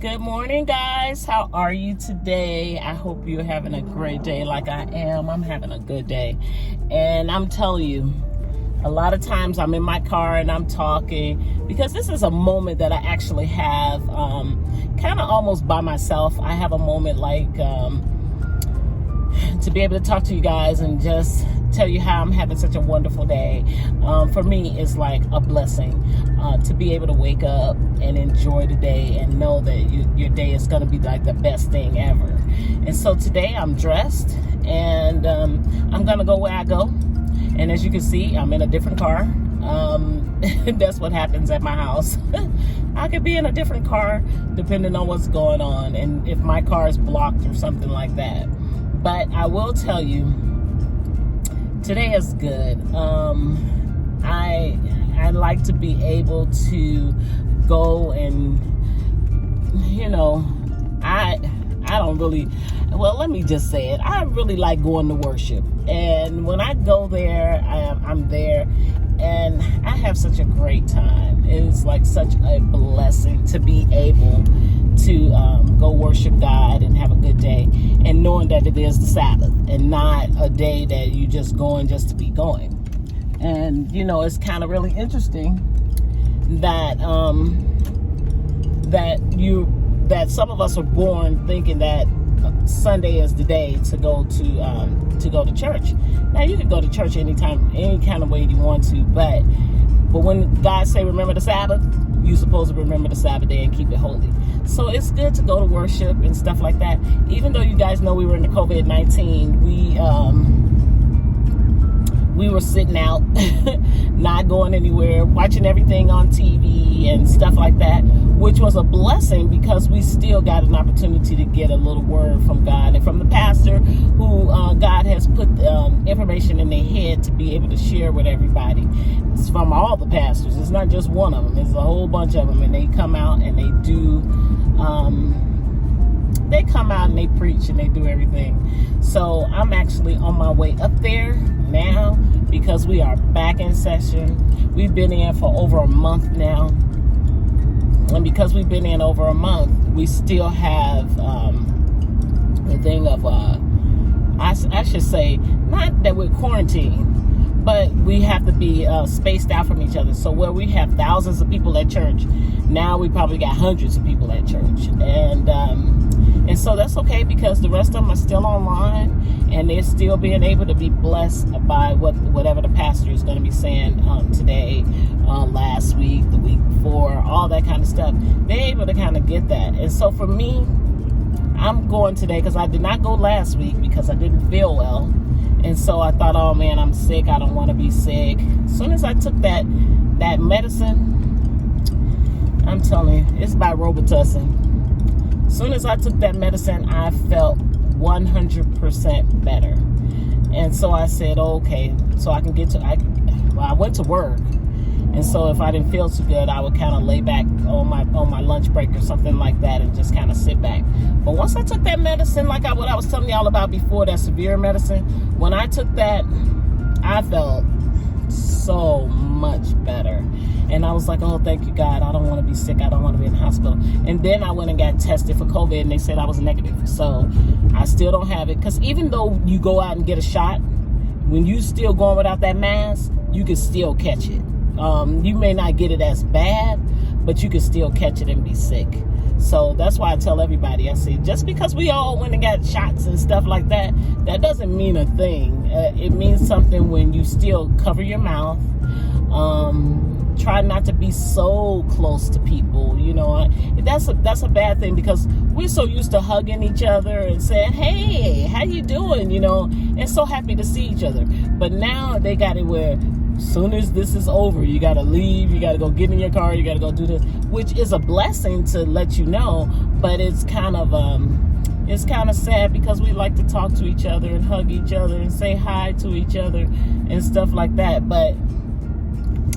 Good morning, guys. How are you today? I hope you're having a great day like I am. I'm having a good day. And I'm telling you, a lot of times I'm in my car and I'm talking because this is a moment that I actually have kind of almost by myself. I have a moment like to be able to talk to you guys and just tell you how I'm having such a wonderful day. For me, it's like a blessing to be able to wake up and enjoy the day and know that your day is going to be like the best thing ever. And so today I'm dressed and I'm going to go where I go. And as you can see, I'm in a different car. That's what happens at my house. I could be in a different car depending on what's going on and if my car is blocked or something like that. But I will tell you, today is good. I like to be able to go and, I don't really, well, let me just say it. I really like going to worship. And when I go there, I'm there and I have such a great time. It's like such a blessing to be able to go worship God and have a good day, and knowing that it is the Sabbath and not a day that you just going just to be going. And it's kind of really interesting that that some of us are born thinking that Sunday is the day to go to church. Now you can go to church anytime, any kind of way you want to, but when God say remember the Sabbath, you're supposed to remember the Sabbath day and keep it holy. So it's good to go to worship and stuff like that. Even though you guys know we were in the COVID-19, we were sitting out, not going anywhere, watching everything on TV and stuff like that, which was a blessing because we still got an opportunity to get a little word from God and from the pastor who God has put information in their head to be able to share with everybody. It's from all the pastors. It's not just one of them. It's a whole bunch of them, and they come out and they do they preach and they do everything. So I'm actually on my way up there now because we are back in session. We've been in for over a month now. And because we've been in over a month, we still have the thing of, I should say, not that we're quarantined, but we have to be spaced out from each other. So where we have thousands of people at church, now we probably got hundreds of people at church. And so that's okay because the rest of them are still online and they're still being able to be blessed by whatever the pastor is going to be saying today, last week, the week before, all that kind of stuff. They're able to kind of get that. And so for me, I'm going today because I did not go last week because I didn't feel well. And so I thought, oh man, I'm sick. I don't want to be sick. As soon as I took that medicine, I'm telling you, it's by Robitussin. As soon as I took that medicine, I felt 100% better. And so I said, okay, so I can I went to work. And so if I didn't feel too good, I would kind of lay back on my lunch break or something like that and just kind of sit back. But once I took that medicine, like what I was telling y'all about before, that severe medicine, when I took that, I felt so much better. And I was like, oh, thank you, God. I don't want to be sick. I don't want to be in the hospital. And then I went and got tested for COVID, and they said I was negative. So I still don't have it. Because even though you go out and get a shot, when you still going without that mask, you can still catch it. You may not get it as bad, but you can still catch it and be sick. So that's why I tell everybody, I say, just because we all went and got shots and stuff like that, that doesn't mean a thing. It means something when you still cover your mouth. Try not to be so close to people, That's a bad thing because we're so used to hugging each other and saying, hey, how you doing, and so happy to see each other. But now they got it where as soon as this is over, you got to leave, you got to go get in your car, you got to go do this, which is a blessing to let you know, but it's kind of sad because we like to talk to each other and hug each other and say hi to each other and stuff like that. But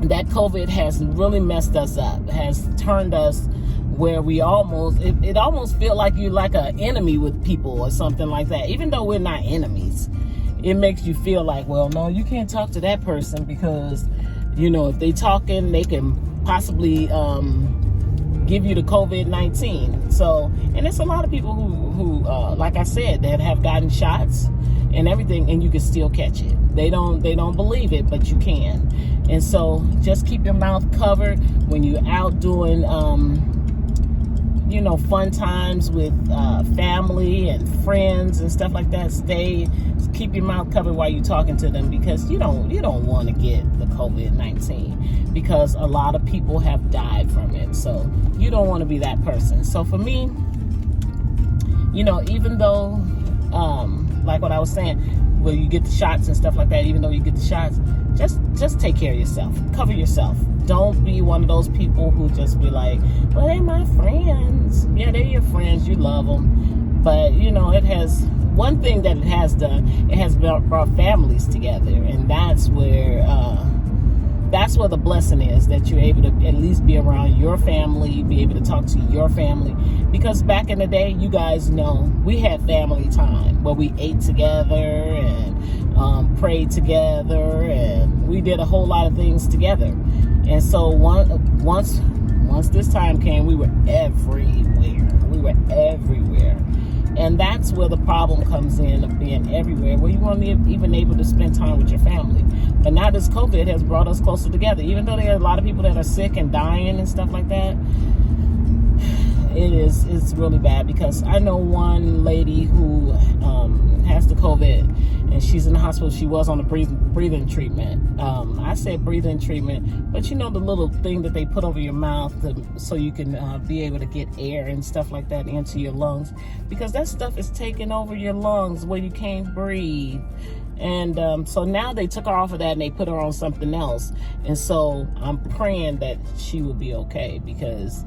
that COVID has really messed us up, has turned us where we it almost feel like you're like an enemy with people or something like that, even though we're not enemies. It makes you feel like, well, no, you can't talk to that person because, if they talking, they can possibly give you the COVID-19. So, and it's a lot of people who like I said, that have gotten shots and everything, and you can still catch it. They don't believe it, but you can. And so just keep your mouth covered when you're out doing, fun times with family and friends and stuff like that. Keep your mouth covered while you're talking to them, because you don't want to get the COVID-19, because a lot of people have died from it. So you don't want to be that person. So for me, even though, like what I was saying, where you get the shots and stuff like that, even though you get the shots, just take care of yourself. Cover yourself. Don't be one of those people who just be like, well, they're my friends. Yeah, they're your friends. You love them. But, it has, one thing that it has done, it has brought families together. And that's where the blessing is, that you're able to at least be around your family, be able to talk to your family. Because back in the day, you guys know, we had family time where we ate together and prayed together, and we did a whole lot of things together. And so once this time came, we were everywhere. And that's where the problem comes in, of being everywhere, where you weren't even able to spend time with your family. But now this COVID has brought us closer together. Even though there are a lot of people that are sick and dying and stuff like that, it's really bad. Because I know one lady who has the COVID, and she's in the hospital. She was on a breathing treatment. I said breathing treatment, but the little thing that they put over your mouth so you can be able to get air and stuff like that into your lungs, because that stuff is taking over your lungs where you can't breathe. And so now they took her off of that and they put her on something else. And so I'm praying that she will be okay, because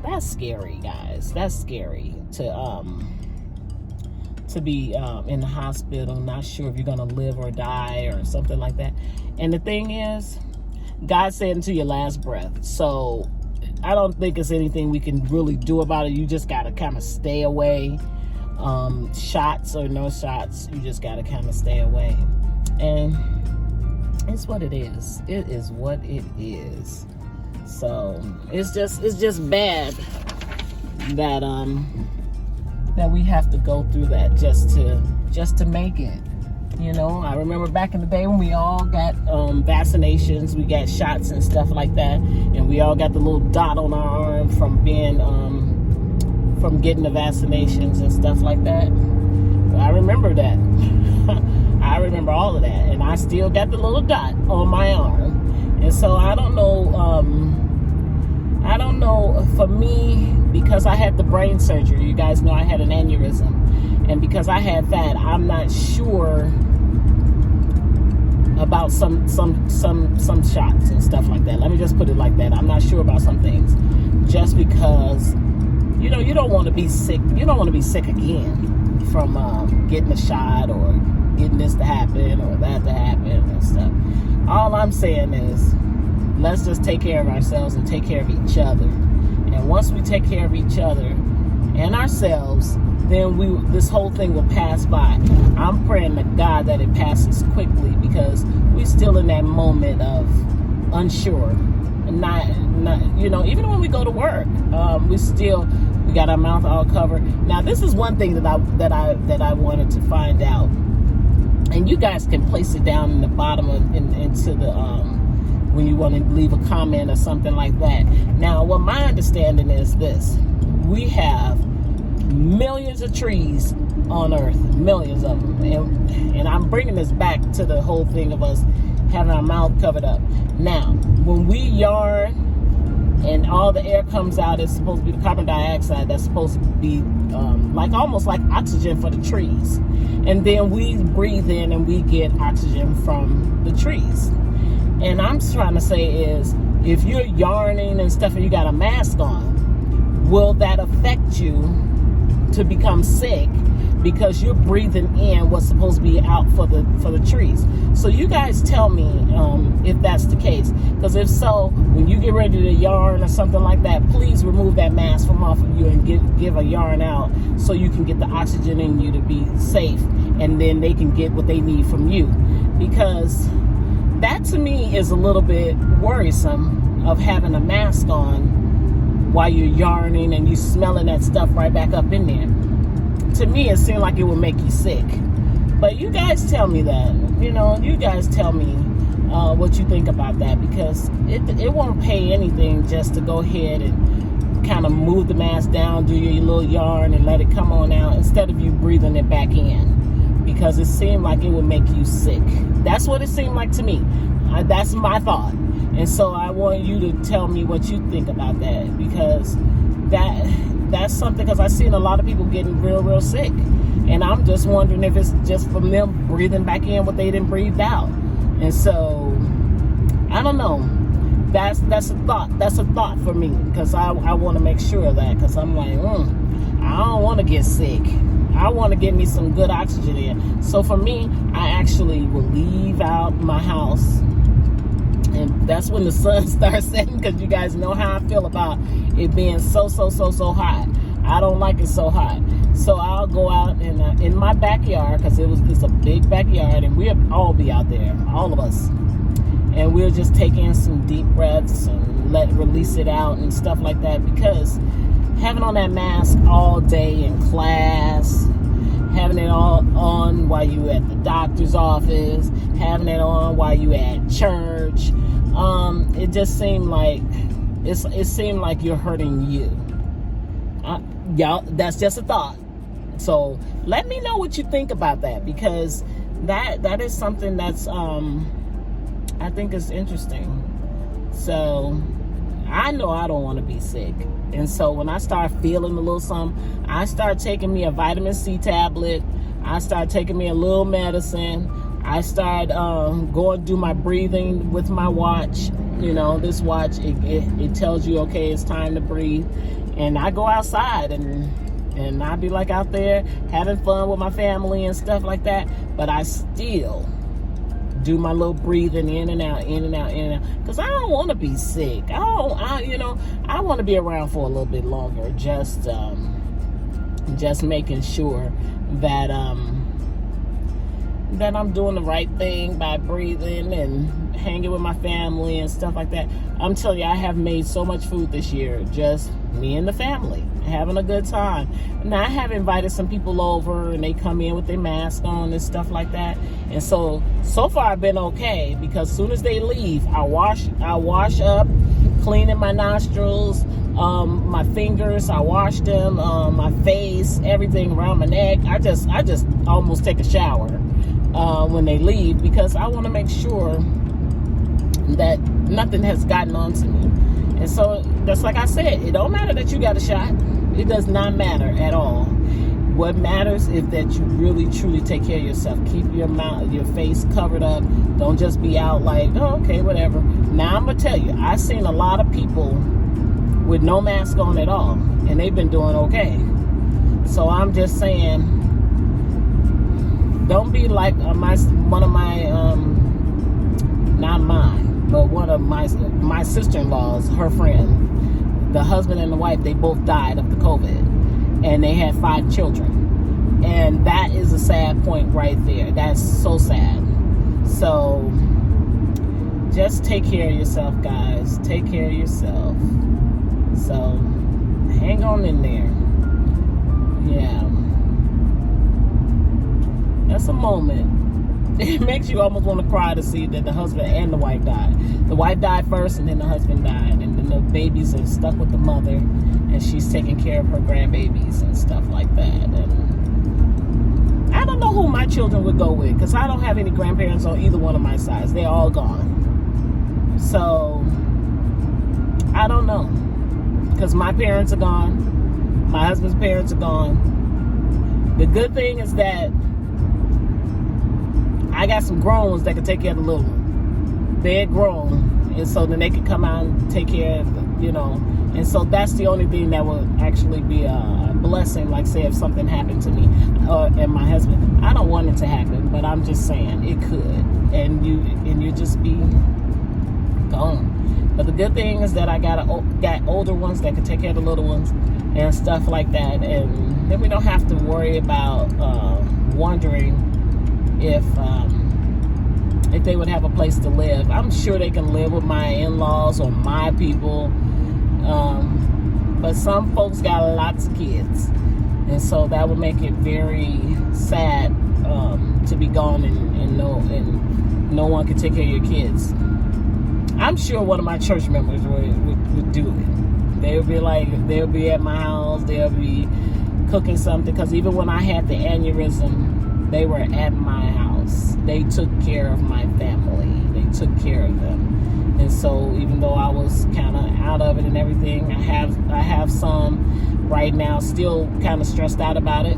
that's scary, guys. That's scary to be in the hospital, not sure if you're going to live or die or something like that. And the thing is, God said until your last breath. So I don't think it's anything we can really do about it. You just got to kind of stay away. Shots or no shots, you just got to kind of stay away. And it's what it is. It is what it is. So it's just bad that that we have to go through that just to make it. I remember back in the day when we all got vaccinations, we got shots and stuff like that, and we all got the little dot on our arm from being from getting the vaccinations and stuff like that. I remember that. I remember all of that, and I still got the little dot on my arm. And so I don't know for me, because I had the brain surgery. You guys know I had an aneurysm, and because I had that, I'm not sure about some shots and stuff like that. Let me just put it like that. I'm not sure about some things, just because you don't want to be sick. You don't want to be sick again from getting a shot or getting this to happen or that to happen and stuff. All I'm saying is, let's just take care of ourselves and take care of each other. And once we take care of each other and ourselves, then this whole thing will pass by. I'm praying to God that it passes quickly, because we're still in that moment of unsure. Not even when we go to work, we got our mouth all covered. Now, this is one thing that I wanted to find out, and you guys can place it down in the bottom into the when you want to leave a comment or something like that. Now, what my understanding is this: we have millions of trees on Earth, millions of them, and I'm bringing this back to the whole thing of us having our mouth covered up. Now, when we yarn and all the air comes out, it's supposed to be the carbon dioxide that's supposed to be almost like oxygen for the trees. And then we breathe in and we get oxygen from the trees. And I'm trying to say is, if you're yarning and stuff and you got a mask on, will that affect you to become sick because you're breathing in what's supposed to be out for the trees? So you guys tell me if that's the case, because if so, when you get ready to yarn or something like that, please remove that mask from off of you and give a yarn out so you can get the oxygen in you to be safe, and then they can get what they need from you. Because that to me is a little bit worrisome, of having a mask on while you're yarning and you smelling that stuff right back up in there. To me, it seemed like it would make you sick. But you guys tell me that. You guys tell me what you think about that, because it won't pay anything just to go ahead and kind of move the mask down, do your little yarn, and let it come on out instead of you breathing it back in, because it seemed like it would make you sick. That's what it seemed like to me. That's my thought. And so I want you to tell me what you think about that, because that's something, because I've seen a lot of people getting real, real sick. And I'm just wondering if it's just from them breathing back in what they didn't breathe out. And so, I don't know. That's a thought. That's a thought for me, because I want to make sure of that, because I'm like, I don't want to get sick. I want to get me some good oxygen in. So for me, I actually will leave out my house. And that's when the sun starts setting, because you guys know how I feel about it being so hot. I don't like it so hot. So I'll go out and in my backyard, because it's a big backyard, and we'll all be out there, all of us. And we'll just take in some deep breaths and release it out and stuff like that, because having on that mask all day in class, having it all on while you at the doctor's office, having it on while you at church, it just seemed like it seemed like you're hurting you. Y'all, that's just a thought. So let me know what you think about that, because that is something that's I think is interesting. So I know I don't want to be sick. And so when I start feeling a little something, I start taking me a vitamin C tablet. I start taking me a little medicine. I start going to do my breathing with my watch. This watch, it tells you, okay, it's time to breathe. And I go outside and I be like out there having fun with my family and stuff like that. But I still do my little breathing in and out, in and out, in and out, because I don't want to be sick. I want to be around for a little bit longer, just making sure that that I'm doing the right thing by breathing and hanging with my family and stuff like that. I'm telling you, I have made so much food this year, just me and the family having a good time. Now I have invited some people over, and they come in with their mask on and stuff like that. And so far I've been okay, because as soon as they leave, I wash up, cleaning my nostrils, my fingers, I wash them, my face, everything around my neck. I just almost take a shower when they leave, because I want to make sure that nothing has gotten onto me. And so that's like I said, it don't matter that you got a shot. It does not matter at all. What matters is that you really truly take care of yourself. Keep your mouth, your face covered up. Don't just be out like, oh, okay, whatever. Now I'm gonna tell you, I've seen a lot of people with no mask on at all, and they've been doing okay. So I'm just saying, don't be like one of my sister-in-laws, her friend, the husband and the wife, they both died of the COVID, and they had 5 children. And that is a sad point right there. That's so sad. So just take care of yourself, guys. Take care of yourself. So hang on in there. Yeah. That's a moment. It makes you almost want to cry to see that the husband and the wife died. The wife died first, and then the husband died. And then the babies are stuck with the mother, and she's taking care of her grandbabies and stuff like that. And I don't know who my children would go with, because I don't have any grandparents on either one of my sides. They're all gone. So I don't know, because my parents are gone. My husband's parents are gone. The good thing is that I got some grown ones that can take care of the little one. They're grown, and so then they can come out and take care of and so that's the only thing that would actually be a blessing. Like, say if something happened to me and my husband, I don't want it to happen, but I'm just saying it could, and you just be gone. But the good thing is that I got older ones that can take care of the little ones and stuff like that, and then we don't have to worry about wondering if they would have a place to live. I'm sure they can live with my in-laws or my people. But some folks got lots of kids, and so that would make it very sad to be gone and no one could take care of your kids. I'm sure one of my church members would do it. They would be at my house. They'll be cooking something, because even when I had the aneurysm, they were at my house. They took care of my family. They took care of them. And so even though I was kind of out of it and everything, I have some right now still kind of stressed out about it.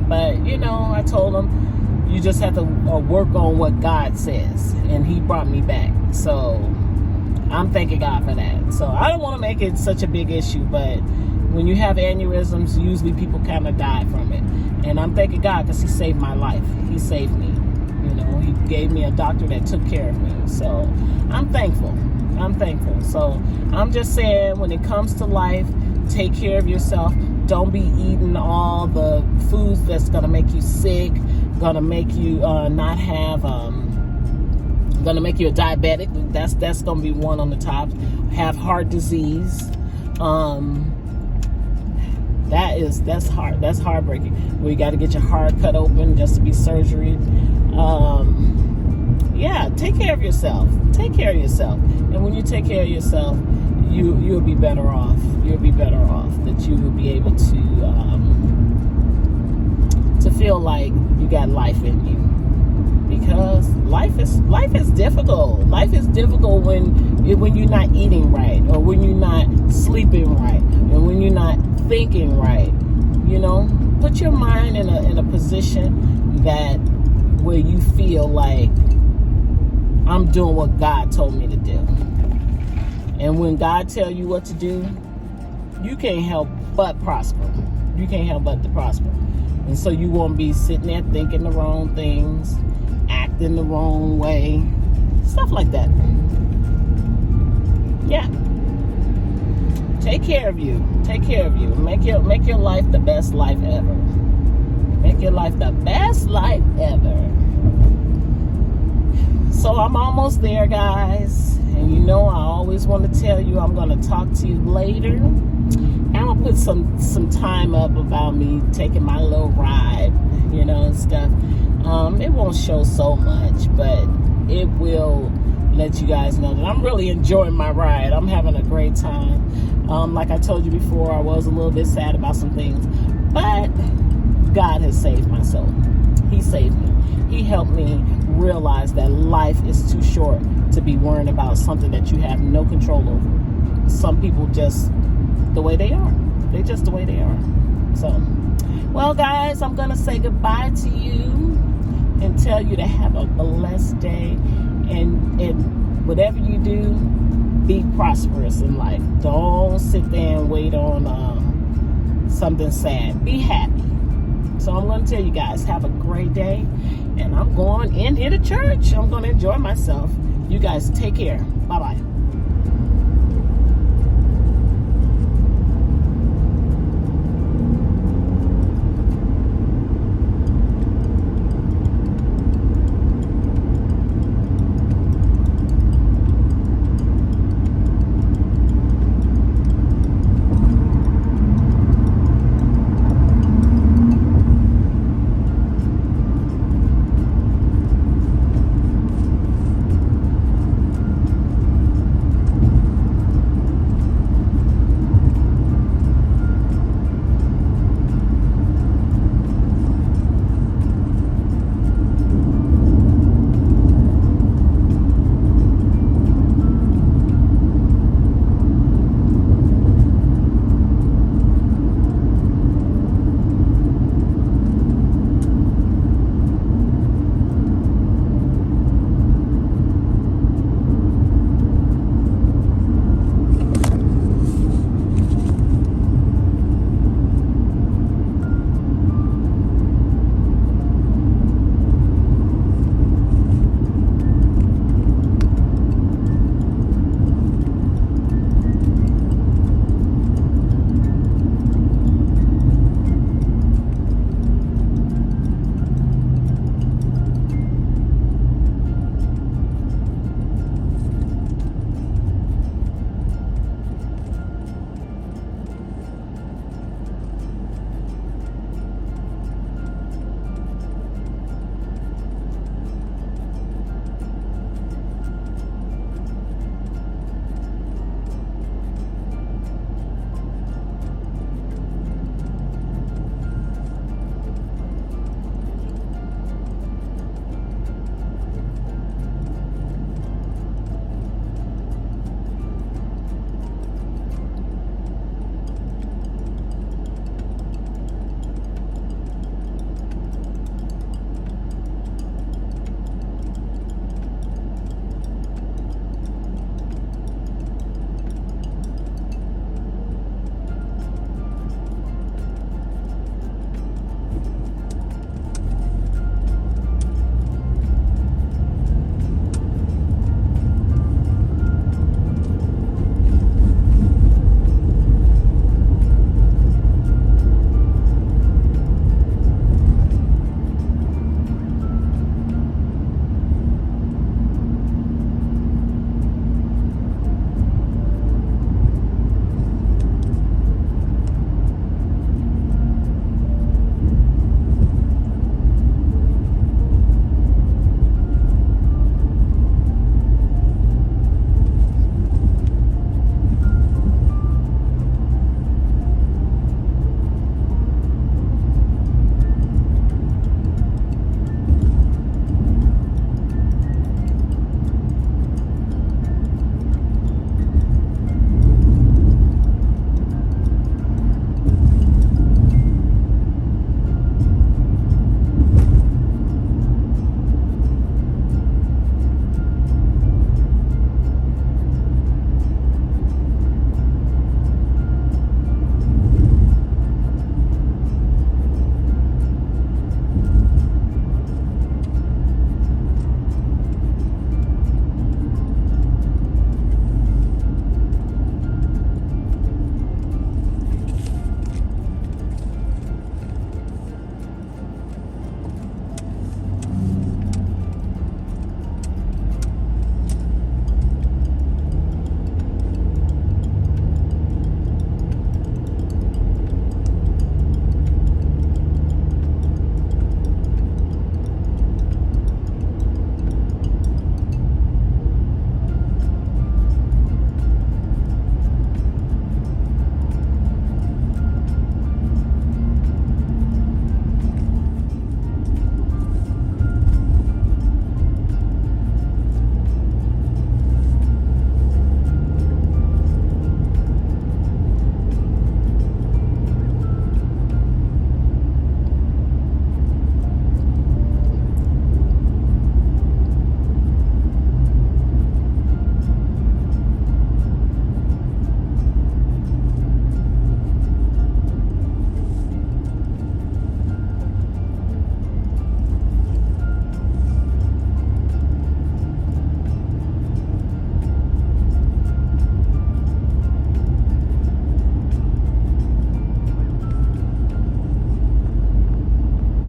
But, I told them, you just have to work on what God says. And he brought me back. So I'm thanking God for that. So I don't want to make it such a big issue, but when you have aneurysms, usually people kind of die from it. And I'm thanking God because he saved my life. He saved me. He gave me a doctor that took care of me. So I'm thankful. So I'm just saying, when it comes to life, take care of yourself. Don't be eating all the foods that's going to make you sick, going to make you not have, going to make you a diabetic. That's going to be one on the top. Have heart disease. That's hard. That's heartbreaking. Well, you got to get your heart cut open just to be surgery. Take care of yourself. Take care of yourself. And when you take care of yourself, you'll be better off. You'll be better off. That you will be able to feel like you got life in you. Because life is difficult. Life is difficult when you're not eating right, or when you're not sleeping right, and when you're not thinking right. Put your mind in a position where you feel like, I'm doing what God told me to do. And when God tell you what to do, you can't help but prosper. You can't help but to prosper. And so you won't be sitting there thinking the wrong things, acting the wrong way, stuff like that. Yeah. Take care of you. Take care of you. Make your life the best life ever. Make your life the best life ever. So I'm almost there, guys. And I always want to tell you I'm going to talk to you later. And I'll put some time up about me taking my little ride, and stuff. It won't show so much, but it will let you guys know that I'm really enjoying my ride. I'm having a great time. Like I told you before, I was a little bit sad about some things, but God has saved my soul. He saved me. He helped me realize that life is too short to be worrying about something that you have no control over. Some people just the way they are. They're just the way they are. So, well, guys, I'm going to say goodbye to you and tell you to have a blessed day. And whatever you do, be prosperous in life. Don't sit there and wait on something sad. Be happy. So I'm going to tell you guys, have a great day. And I'm going in here to church. I'm going to enjoy myself. You guys take care. Bye-bye.